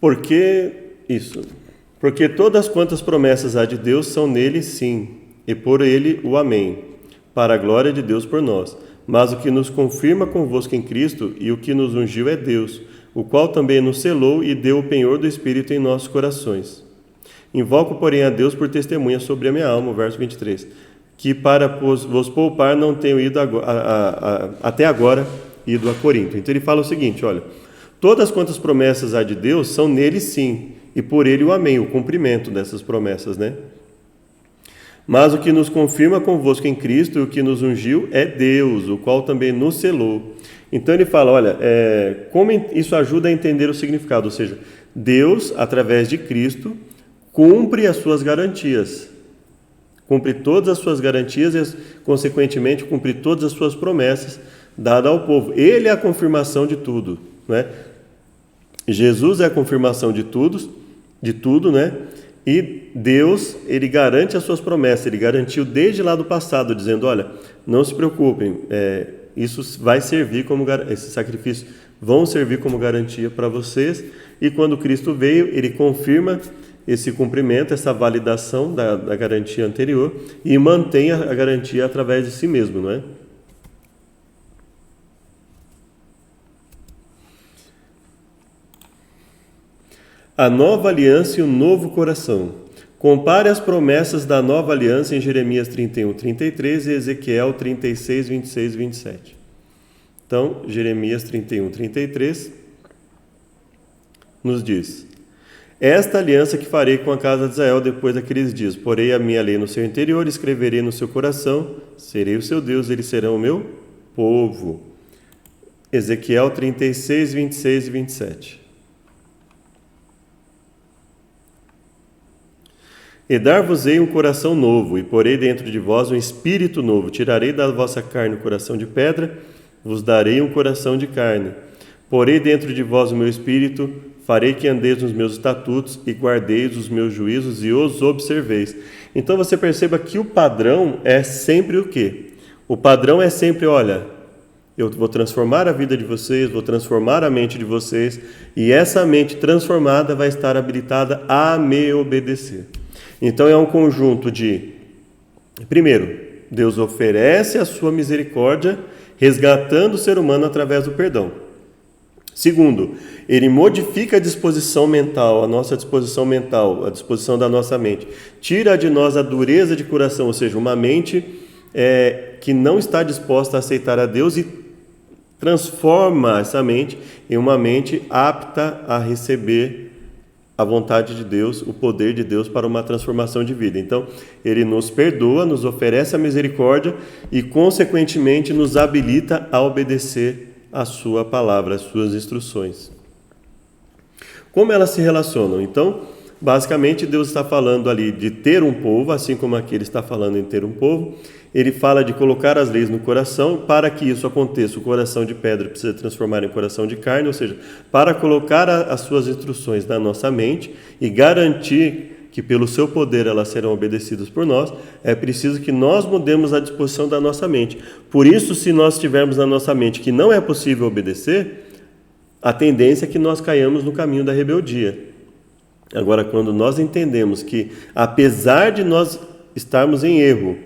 Por que isso? Porque todas quantas promessas há de Deus são nele sim, e por ele o amém, para a glória de Deus por nós. Mas o que nos confirma convosco em Cristo e o que nos ungiu é Deus, o qual também nos selou e deu o penhor do Espírito em nossos corações. Invoco, porém, a Deus por testemunha sobre a minha alma, verso 23, que para vos poupar não tenho ido até agora ido a Corinto. Então ele fala o seguinte, olha, todas quantas promessas há de Deus são nele sim, e por ele o amém, o cumprimento dessas promessas, né? Mas o que nos confirma convosco em Cristo e o que nos ungiu é Deus, o qual também nos selou. Então ele fala, olha, como isso ajuda a entender o significado, ou seja, Deus, através de Cristo, cumpre as suas garantias. cumpre todas as suas garantias e, consequentemente, cumpre todas as suas promessas dadas ao povo. Ele é a confirmação de tudo, né? Jesus é a confirmação de tudo, né? E Deus, ele garante as suas promessas. Ele garantiu desde lá do passado, dizendo: olha, não se preocupem, isso vai servir como esses sacrifícios vão servir como garantia para vocês. E quando Cristo veio, ele confirma esse cumprimento, essa validação da garantia anterior e mantém a garantia através de si mesmo, não é? A nova aliança e o novo coração. Compare as promessas da nova aliança em Jeremias 31, 33 e Ezequiel 36, 26 e 27. Então, Jeremias 31, 33 nos diz: esta aliança que farei com a casa de Israel depois daqueles dias, porei a minha lei no seu interior, escreverei no seu coração, serei o seu Deus, eles serão o meu povo. Ezequiel 36, 26 e 27. E dar-vos-ei um coração novo, e porei dentro de vós um espírito novo. Tirarei da vossa carne o coração de pedra, vos darei um coração de carne. Porei dentro de vós o meu espírito, farei que andeis nos meus estatutos e guardeis os meus juízos e os observeis. Então você perceba que o padrão é sempre o quê? O padrão é sempre, olha, eu vou transformar a vida de vocês, vou transformar a mente de vocês, e essa mente transformada vai estar habilitada a me obedecer. Então é um conjunto de, primeiro, Deus oferece a sua misericórdia, resgatando o ser humano através do perdão. Segundo, ele modifica a disposição mental, a nossa disposição mental, a disposição da nossa mente. Tira de nós a dureza de coração, ou seja, uma mente que não está disposta a aceitar a Deus, e transforma essa mente em uma mente apta a receber a vontade de Deus, o poder de Deus para uma transformação de vida. Então, ele nos perdoa, nos oferece a misericórdia e, consequentemente, nos habilita a obedecer a sua palavra, as suas instruções. Como elas se relacionam? Então, basicamente, Deus está falando ali de ter um povo, assim como aqui ele está falando em ter um povo. Ele fala de colocar as leis no coração. Para que isso aconteça, o coração de pedra precisa transformar em coração de carne, ou seja, para colocar as suas instruções na nossa mente e garantir que pelo seu poder elas serão obedecidas por nós, é preciso que nós mudemos a disposição da nossa mente. Por isso, se nós tivermos na nossa mente que não é possível obedecer, a tendência é que nós caiamos no caminho da rebeldia. Agora, quando nós entendemos que, apesar de nós estarmos em erro,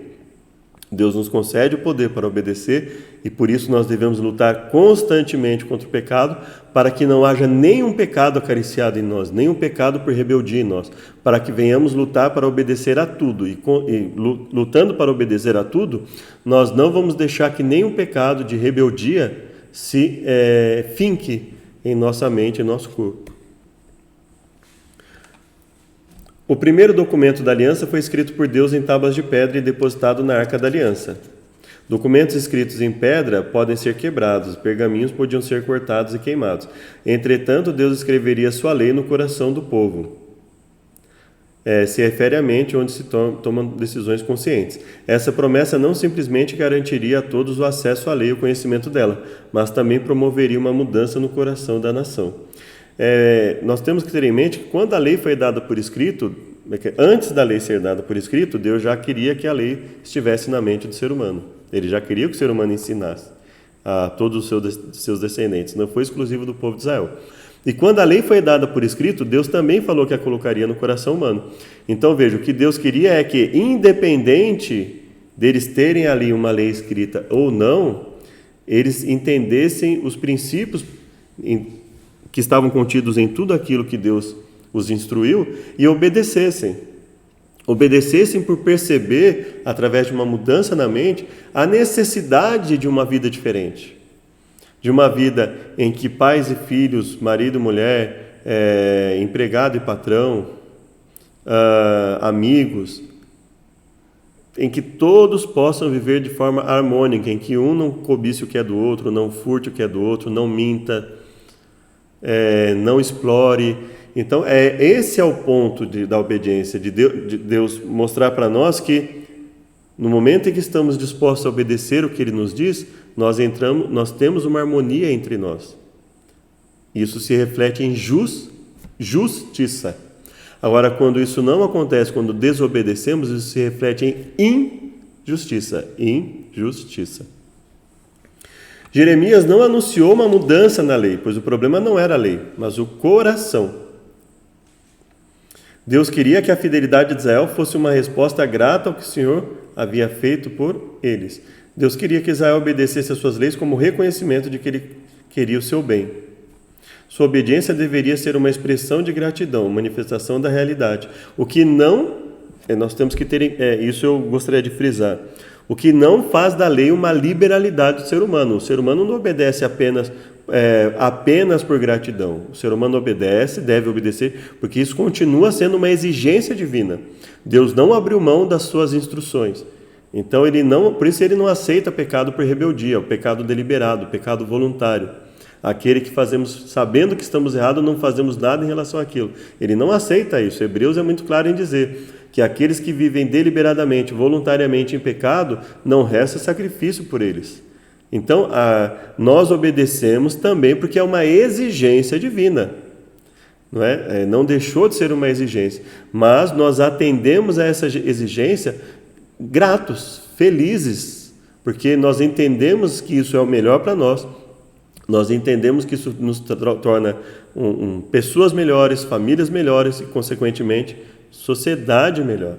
Deus nos concede o poder para obedecer, e por isso nós devemos lutar constantemente contra o pecado, para que não haja nenhum pecado acariciado em nós, nenhum pecado por rebeldia em nós, para que venhamos lutar para obedecer a tudo. E lutando para obedecer a tudo, nós não vamos deixar que nenhum pecado de rebeldia se finque em nossa mente e nosso corpo. O primeiro documento da aliança foi escrito por Deus em tábuas de pedra e depositado na Arca da Aliança. Documentos escritos em pedra podem ser quebrados, pergaminhos podiam ser cortados e queimados. Entretanto, Deus escreveria sua lei no coração do povo. Se refere à mente onde se tomam decisões conscientes. Essa promessa não simplesmente garantiria a todos o acesso à lei e o conhecimento dela, mas também promoveria uma mudança no coração da nação. Nós temos que ter em mente que quando a lei foi dada por escrito, antes da lei ser dada por escrito, Deus já queria que a lei estivesse na mente do ser humano. Ele já queria que o ser humano ensinasse a todos os seus descendentes, não foi exclusivo do povo de Israel. E quando a lei foi dada por escrito, Deus também falou que a colocaria no coração humano. Então veja, o que Deus queria é que, independente deles terem ali uma lei escrita ou não, eles entendessem os princípios que estavam contidos em tudo aquilo que Deus os instruiu e obedecessem. Obedecessem por perceber, através de uma mudança na mente, a necessidade de uma vida diferente. De uma vida em que pais e filhos, marido e mulher, empregado e patrão, amigos, em que todos possam viver de forma harmônica, em que um não cobice o que é do outro, não furte o que é do outro, não minta, não explore. Então, esse é o ponto da obediência, de Deus mostrar para nós que No momento em que estamos dispostos a obedecer o que Ele nos diz, nós temos uma harmonia entre nós. Isso se reflete em justiça. Agora, quando isso não acontece, quando desobedecemos, isso se reflete em injustiça. Injustiça. Jeremias não anunciou uma mudança na lei, pois o problema não era a lei, mas o coração. Deus queria que a fidelidade de Israel fosse uma resposta grata ao que o Senhor havia feito por eles. Deus queria que Israel obedecesse às suas leis como reconhecimento de que Ele queria o seu bem. Sua obediência deveria ser uma expressão de gratidão, manifestação da realidade. O que não, nós temos que ter, isso eu gostaria de frisar, o que não faz da lei uma liberalidade do ser humano. O ser humano não obedece apenas por gratidão. O ser humano deve obedecer, porque isso continua sendo uma exigência divina. Deus não abriu mão das suas instruções. Então, por isso ele não aceita pecado por rebeldia, o pecado deliberado, o pecado voluntário. Aquele que fazemos, sabendo que estamos errados, não fazemos nada em relação àquilo. Ele não aceita isso. Hebreus é muito claro em dizer que aqueles que vivem deliberadamente, voluntariamente em pecado, não resta sacrifício por eles. Então, nós obedecemos também porque é uma exigência divina. Não é? Não deixou de ser uma exigência, mas nós atendemos a essa exigência gratos, felizes, porque nós entendemos que isso é o melhor para nós. Nós entendemos que isso nos torna pessoas melhores, famílias melhores e, consequentemente, sociedade melhor.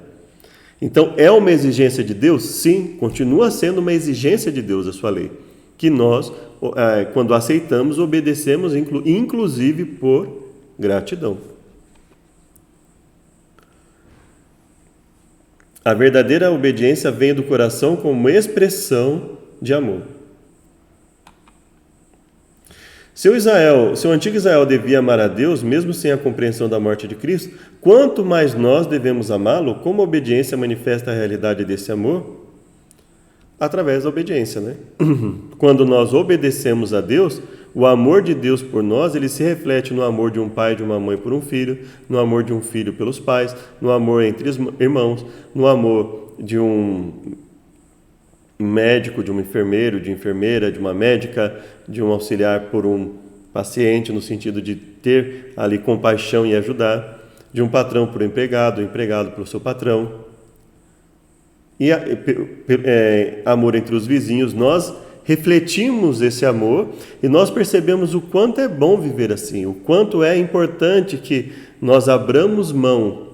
Então, é uma exigência de Deus? Sim, continua sendo uma exigência de Deus a sua lei, que nós, quando aceitamos, obedecemos, inclusive por gratidão. A verdadeira obediência vem do coração como expressão de amor. Se o antigo Israel devia amar a Deus, mesmo sem a compreensão da morte de Cristo, quanto mais nós devemos amá-lo, como a obediência manifesta a realidade desse amor? Através da obediência, né? Quando nós obedecemos a Deus, o amor de Deus por nós, ele se reflete no amor de um pai e de uma mãe por um filho, no amor de um filho pelos pais, no amor entre irmãos, no amor de um médico, de um enfermeiro, de enfermeira, de uma médica, de um auxiliar por um paciente, no sentido de ter ali compaixão e ajudar, de um patrão por um empregado, o empregado pelo seu patrão. E amor entre os vizinhos, nós refletimos esse amor e nós percebemos o quanto é bom viver assim, o quanto é importante que nós abramos mão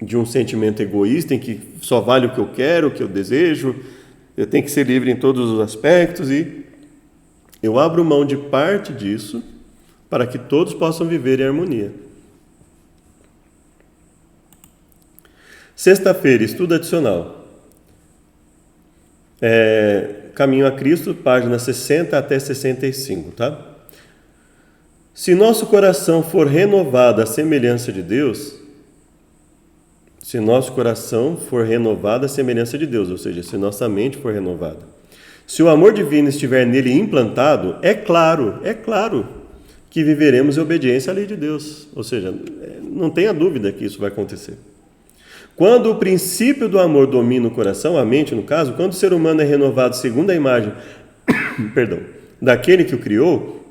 de um sentimento egoísta em que só vale o que eu quero, o que eu desejo, eu tenho que ser livre em todos os aspectos e eu abro mão de parte disso para que todos possam viver em harmonia. Sexta-feira, estudo adicional. Caminho a Cristo, páginas 60 até 65, tá? Se nosso coração for renovado à semelhança de Deus, ou seja, se nossa mente for renovada, se o amor divino estiver nele implantado, é claro que viveremos em obediência à lei de Deus, ou seja, não tenha dúvida que isso vai acontecer. Quando o princípio do amor domina o coração, a mente no caso, quando o ser humano é renovado segundo a imagem daquele que o criou,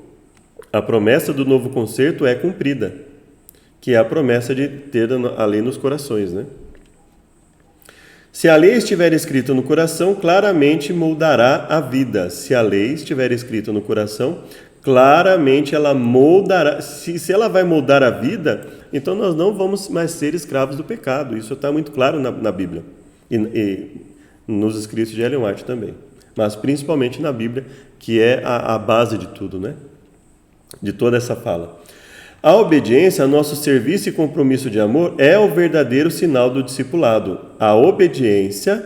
a promessa do novo concerto é cumprida, que é a promessa de ter a lei nos corações, né? Se a lei estiver escrita no coração, claramente moldará a vida. Se a lei estiver escrita no coração, claramente ela moldará. Se ela vai moldar a vida, então nós não vamos mais ser escravos do pecado. Isso está muito claro na Bíblia e nos escritos de Ellen White também. Mas principalmente na Bíblia, que é a base de tudo, né? De toda essa fala. A obediência, nosso serviço e compromisso de amor, é o verdadeiro sinal do discipulado. A obediência,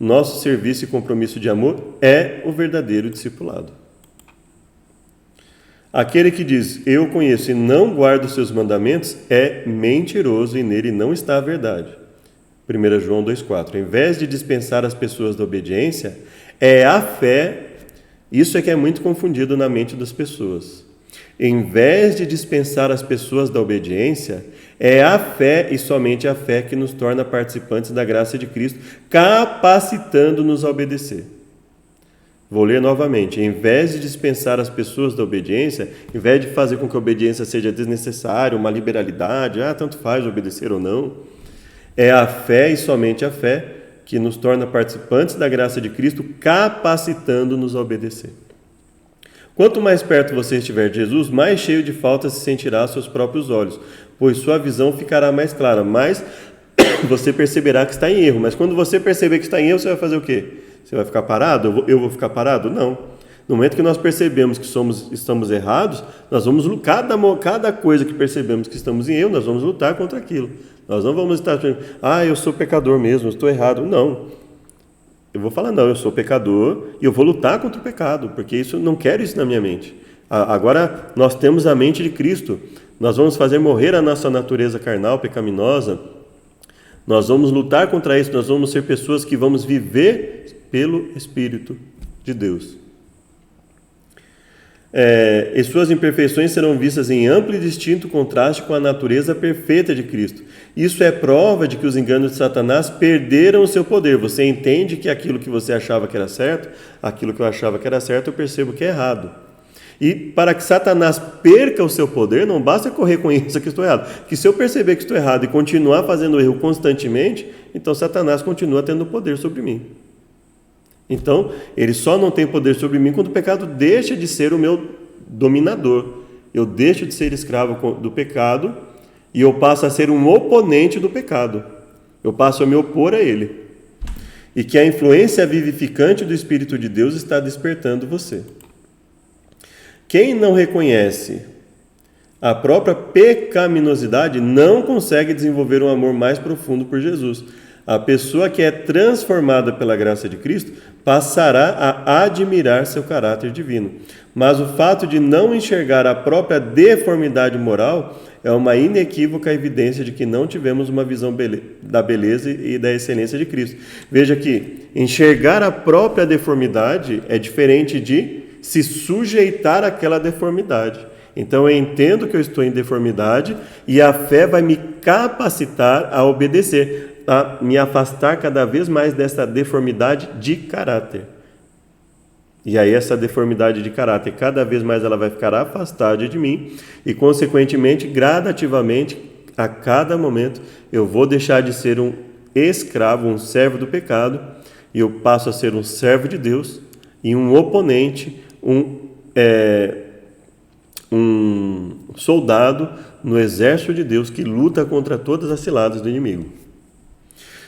nosso serviço e compromisso de amor, é o verdadeiro discipulado. Aquele que diz, eu conheço e não guardo os seus mandamentos, é mentiroso e nele não está a verdade. 1 João 2,4. Em vez de dispensar as pessoas da obediência, é a fé, isso é que é muito confundido na mente das pessoas. Em vez de dispensar as pessoas da obediência, é a fé e somente a fé que nos torna participantes da graça de Cristo, capacitando-nos a obedecer. Vou ler novamente. Em vez de dispensar as pessoas da obediência, em vez de fazer com que a obediência seja desnecessária, uma liberalidade, tanto faz obedecer ou não, é a fé e somente a fé que nos torna participantes da graça de Cristo, capacitando-nos a obedecer. Quanto mais perto você estiver de Jesus, mais cheio de falta se sentirá aos seus próprios olhos, pois sua visão ficará mais clara, mas você perceberá que está em erro. Mas quando você perceber que está em erro, você vai fazer o quê? Você vai ficar parado? Eu vou ficar parado? Não. No momento que nós percebemos que estamos errados, nós vamos cada coisa que percebemos que estamos em erro, nós vamos lutar contra aquilo. Nós não vamos estar dizendo, eu sou pecador mesmo, eu estou errado. Não. Eu vou falar, não, eu sou pecador e eu vou lutar contra o pecado, porque não quero isso na minha mente. Agora, nós temos a mente de Cristo. Nós vamos fazer morrer a nossa natureza carnal, pecaminosa. Nós vamos lutar contra isso, nós vamos ser pessoas que vamos viver pelo Espírito de Deus. E suas imperfeições serão vistas em amplo e distinto contraste com a natureza perfeita de Cristo. Isso é prova de que os enganos de Satanás perderam o seu poder. Você entende que aquilo que você achava que era certo, aquilo que eu achava que era certo, eu percebo que é errado. E para que Satanás perca o seu poder, não basta correr com isso que estou errado. Que se eu perceber que estou errado e continuar fazendo erro constantemente, então Satanás continua tendo poder sobre mim. Então, ele só não tem poder sobre mim quando o pecado deixa de ser o meu dominador. Eu deixo de ser escravo do pecado e eu passo a ser um oponente do pecado. Eu passo a me opor a ele. E que a influência vivificante do Espírito de Deus está despertando você. Quem não reconhece a própria pecaminosidade não consegue desenvolver um amor mais profundo por Jesus. A pessoa que é transformada pela graça de Cristo passará a admirar seu caráter divino. Mas o fato de não enxergar a própria deformidade moral é uma inequívoca evidência de que não tivemos uma visão da beleza e da excelência de Cristo. Veja que enxergar a própria deformidade é diferente de se sujeitar àquela deformidade. Então eu entendo que eu estou em deformidade e a fé vai me capacitar a obedecer, a me afastar cada vez mais dessa deformidade de caráter. E aí essa deformidade de caráter, cada vez mais ela vai ficar afastada de mim e, consequentemente, gradativamente, a cada momento, eu vou deixar de ser um escravo, um servo do pecado, e eu passo a ser um servo de Deus e um oponente, um soldado no exército de Deus que luta contra todas as ciladas do inimigo.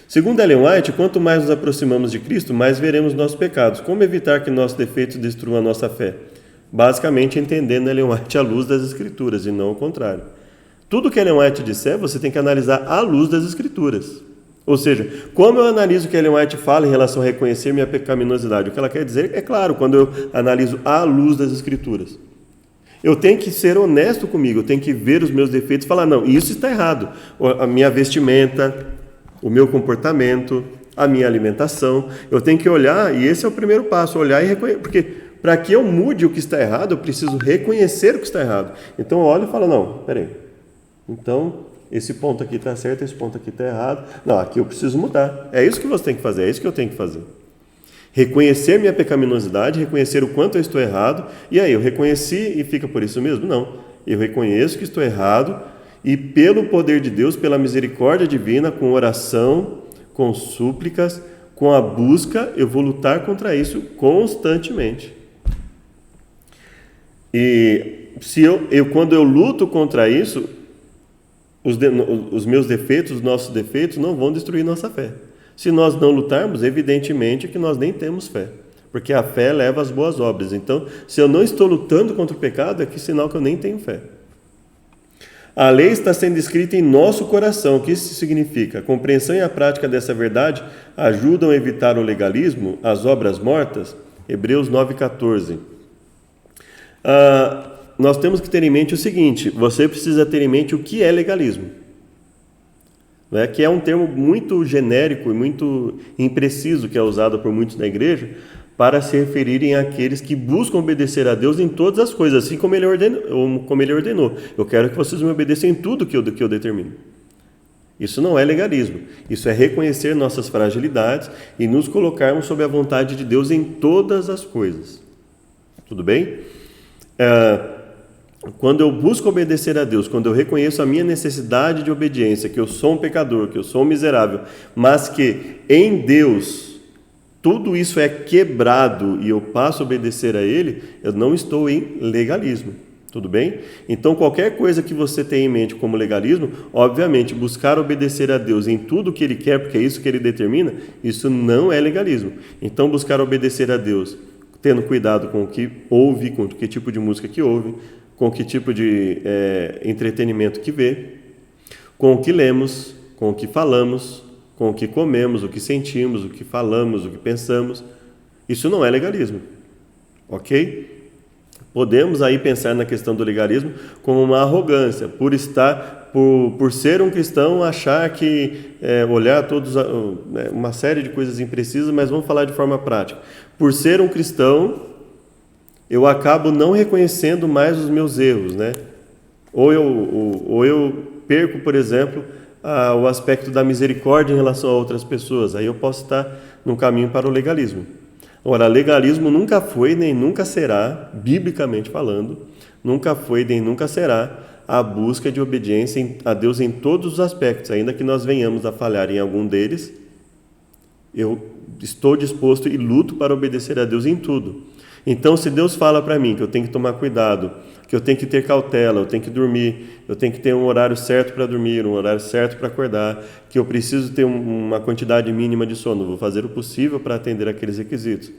Segundo Ellen White, quanto mais nos aproximamos de Cristo, mais veremos nossos pecados. Como evitar que nossos defeitos destruam a nossa fé? Basicamente, entendendo Ellen White à luz das Escrituras e não o contrário. Tudo que Ellen White disser, você tem que analisar à luz das Escrituras. Ou seja, como eu analiso o que Ellen White fala em relação a reconhecer minha pecaminosidade? O que ela quer dizer é claro, quando eu analiso à luz das Escrituras. Eu tenho que ser honesto comigo, eu tenho que ver os meus defeitos e falar, não, isso está errado. A minha vestimenta, o meu comportamento, a minha alimentação, eu tenho que olhar, e esse é o primeiro passo, olhar e reconhecer, porque para que eu mude o que está errado, eu preciso reconhecer o que está errado. Então eu olho e falo, não, peraí, então esse ponto aqui está certo, esse ponto aqui está errado, não, aqui eu preciso mudar. É isso que você tem que fazer, é isso que eu tenho que fazer. Reconhecer minha pecaminosidade, reconhecer o quanto eu estou errado, e aí eu reconheci e fica por isso mesmo? Não, eu reconheço que estou errado, e pelo poder de Deus, pela misericórdia divina, com oração, com súplicas, com a busca, eu vou lutar contra isso constantemente. E quando eu luto contra isso, os meus defeitos, os nossos defeitos não vão destruir nossa fé. Se nós não lutarmos, evidentemente que nós nem temos fé, porque a fé leva às boas obras. Então, se eu não estou lutando contra o pecado, é que sinal que eu nem tenho fé. A lei está sendo escrita em nosso coração. O que isso significa? A compreensão e a prática dessa verdade ajudam a evitar o legalismo, as obras mortas. Hebreus 9,14. Nós temos que ter em mente o seguinte, você precisa ter em mente o que é legalismo. Que é um termo muito genérico e muito impreciso que é usado por muitos na igreja para se referirem àqueles que buscam obedecer a Deus em todas as coisas, assim como Ele ordenou. Eu quero que vocês me obedeçam em tudo que eu determino. Isso não é legalismo. Isso é reconhecer nossas fragilidades e nos colocarmos sob a vontade de Deus em todas as coisas. Tudo bem? Quando eu busco obedecer a Deus, quando eu reconheço a minha necessidade de obediência, que eu sou um pecador, que eu sou um miserável, mas que em Deus tudo isso é quebrado e eu passo a obedecer a Ele, eu não estou em legalismo. Tudo bem? Então, qualquer coisa que você tenha em mente como legalismo, obviamente, buscar obedecer a Deus em tudo que Ele quer, porque é isso que Ele determina, isso não é legalismo. Então, buscar obedecer a Deus, tendo cuidado com o que ouve, com que tipo de música que ouve, com que tipo de entretenimento que vê, com o que lemos, com o que falamos, com o que comemos, o que sentimos, o que falamos, o que pensamos. Isso não é legalismo, ok? Podemos aí pensar na questão do legalismo como uma arrogância, por ser um cristão, achar que olhar todos uma série de coisas imprecisas, mas vamos falar de forma prática. Por ser um cristão, eu acabo não reconhecendo mais os meus erros, né? Ou eu perco, por exemplo, o aspecto da misericórdia em relação a outras pessoas. Aí eu posso estar num caminho para o legalismo. Ora, legalismo nunca foi nem nunca será, biblicamente falando, nunca foi nem nunca será a busca de obediência a Deus em todos os aspectos. Ainda que nós venhamos a falhar em algum deles, eu estou disposto e luto para obedecer a Deus em tudo. Então, se Deus fala para mim que eu tenho que tomar cuidado, que eu tenho que ter cautela, eu tenho que dormir, eu tenho que ter um horário certo para dormir, um horário certo para acordar, que eu preciso ter uma quantidade mínima de sono, vou fazer o possível para atender aqueles requisitos.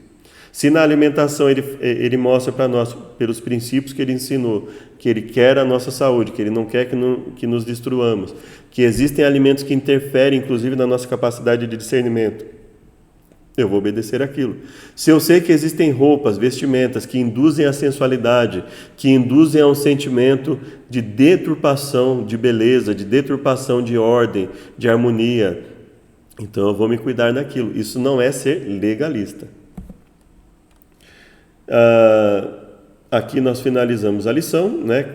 Se na alimentação ele mostra para nós, pelos princípios que ele ensinou, que ele quer a nossa saúde, que ele não quer que nos destruamos, que existem alimentos que interferem, inclusive, na nossa capacidade de discernimento, eu vou obedecer aquilo. Se eu sei que existem roupas, vestimentas que induzem à sensualidade, que induzem a um sentimento de deturpação de beleza, de deturpação de ordem, de harmonia, então eu vou me cuidar daquilo. Isso não é ser legalista. Aqui nós finalizamos a lição, né?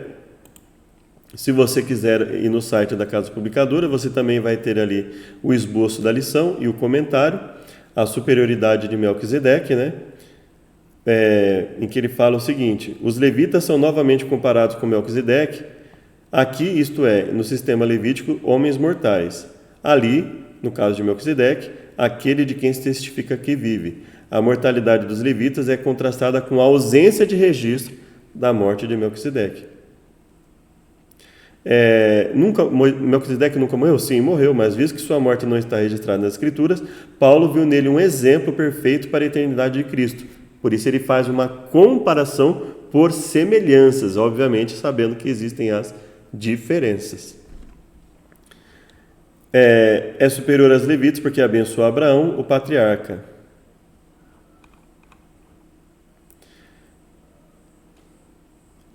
Se você quiser ir no site da Casa Publicadora, você também vai ter ali o esboço da lição e o comentário, a superioridade de Melquisedeque, né? Em que ele fala o seguinte: os levitas são novamente comparados com Melquisedeque, aqui, isto é, no sistema levítico, homens mortais. Ali, no caso de Melquisedeque, aquele de quem se testifica que vive. A mortalidade dos levitas é contrastada com a ausência de registro da morte de Melquisedeque. Melquisedeque nunca morreu? Sim, morreu, mas visto que sua morte não está registrada nas Escrituras, Paulo viu nele um exemplo perfeito para a eternidade de Cristo. Por isso ele faz uma comparação por semelhanças, obviamente sabendo que existem as diferenças. É superior aos levitas porque abençoou Abraão, o patriarca.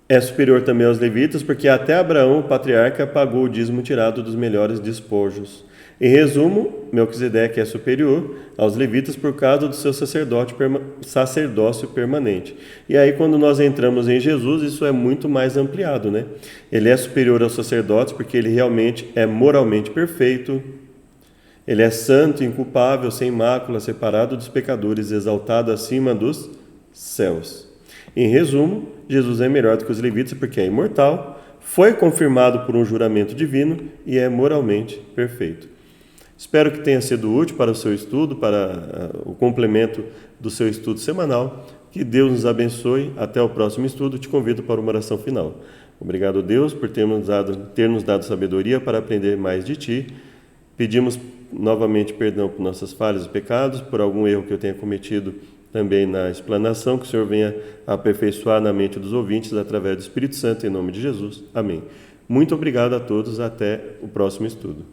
É superior também aos levitas, porque até Abraão, o patriarca, pagou o dízimo tirado dos melhores despojos. Em resumo, Melquisedeque é superior aos levitas por causa do seu sacerdócio permanente. E aí, quando nós entramos em Jesus, isso é muito mais ampliado, né? Ele é superior aos sacerdotes porque ele realmente é moralmente perfeito, ele é santo, inculpável, sem mácula, separado dos pecadores, exaltado acima dos céus. Em resumo, Jesus é melhor do que os levitas porque é imortal, foi confirmado por um juramento divino e é moralmente perfeito. Espero que tenha sido útil para o seu estudo, para o complemento do seu estudo semanal. Que Deus nos abençoe. Até o próximo estudo. Te convido para uma oração final. Obrigado, Deus, por ter nos dado sabedoria para aprender mais de Ti. Pedimos novamente perdão por nossas falhas e pecados, por algum erro que eu tenha cometido também na explanação, que o Senhor venha aperfeiçoar na mente dos ouvintes através do Espírito Santo, em nome de Jesus. Amém. Muito obrigado a todos, até o próximo estudo.